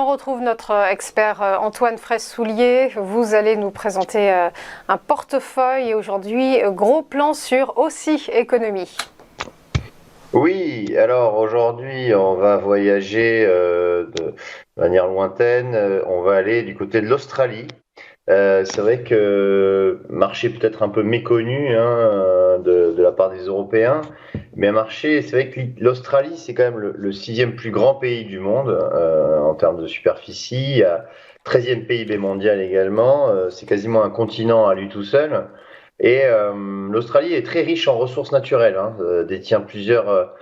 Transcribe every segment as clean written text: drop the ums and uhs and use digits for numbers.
on retrouve notre expert Antoine Fraisse-Soulier. Vous allez nous présenter un portefeuille et aujourd'hui, gros plan sur aussi économie. Oui, alors aujourd'hui, on va voyager de manière lointaine. On va aller du côté de l'Australie. C'est vrai que marché peut-être un peu méconnu de la part des Européens, mais un marché, c'est vrai que l'Australie, c'est quand même le sixième plus grand pays du monde en termes de superficie. Il y a 13e PIB mondial également. C'est quasiment un continent à lui tout seul. Et l'Australie est très riche en ressources naturelles, détient plusieurs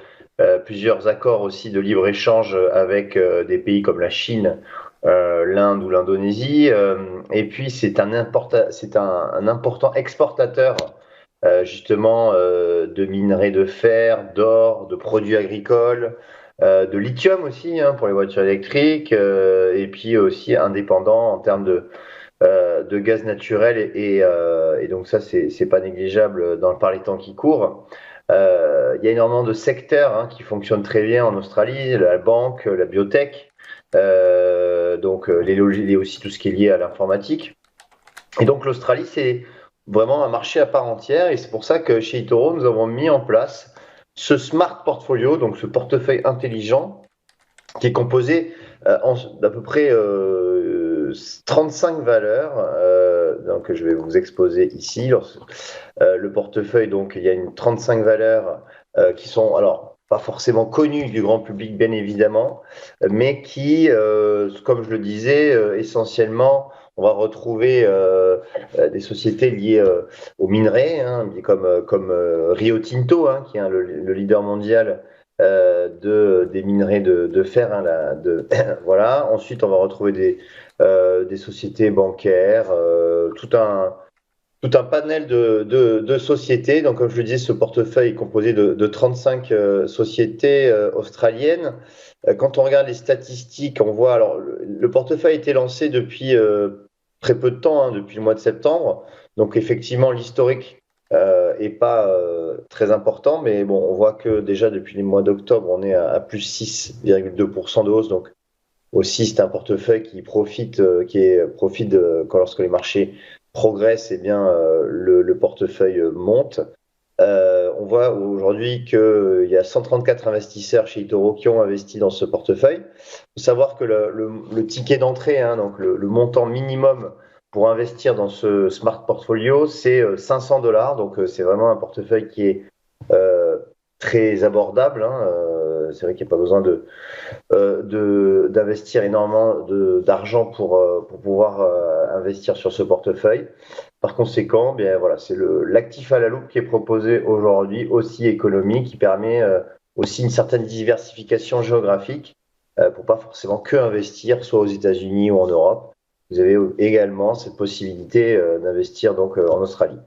accords aussi de libre-échange avec des pays comme la Chine, l'Inde ou l'Indonésie. Et puis c'est un important exportateur justement de minerais de fer, d'or, de produits agricoles, de lithium aussi pour les voitures électriques, et puis aussi indépendant en termes de gaz naturel et donc ça c'est pas négligeable par les temps qui courent. Il y a énormément de secteurs qui fonctionnent très bien en Australie, la banque, la biotech, les aussi tout ce qui est lié à l'informatique. Et donc l'Australie c'est vraiment un marché à part entière et c'est pour ça que chez eToro nous avons mis en place ce Smart Portfolio, donc ce portefeuille intelligent qui est composé d'à peu près 35 valeurs, donc je vais vous exposer ici. Le portefeuille, donc il y a 35 valeurs qui sont alors pas forcément connues du grand public bien évidemment, mais qui, comme je le disais, essentiellement on va retrouver des sociétés liées aux minerais, comme Rio Tinto, qui est le leader mondial des minerais de fer. Voilà. Ensuite, on va retrouver des sociétés bancaires, tout un panel de sociétés. Donc, comme je le disais, ce portefeuille est composé de 35 sociétés australiennes. Quand on regarde les statistiques, on voit, alors, le portefeuille a été lancé depuis très peu de temps, depuis le mois de septembre. Donc, effectivement, l'historique est pas très important, mais bon, on voit que déjà depuis le mois d'octobre, on est à plus 6,2% de hausse. Donc, aussi, c'est un portefeuille qui profite, lorsque les marchés progressent, eh bien, le portefeuille monte. On voit aujourd'hui qu'il y a 134 investisseurs chez eToro qui ont investi dans ce portefeuille. Il faut savoir que le ticket d'entrée, donc le montant minimum pour investir dans ce Smart Portfolio, c'est $500. Donc, c'est vraiment un portefeuille qui est très abordable. C'est vrai qu'il n'y a pas besoin d'investir énormément d'argent pour pouvoir investir sur ce portefeuille. Par conséquent, bien voilà, c'est l'actif à la loupe qui est proposé aujourd'hui, aussi économique, qui permet aussi une certaine diversification géographique pour pas forcément que investir soit aux États-Unis ou en Europe. Vous avez également cette possibilité d'investir donc en Australie.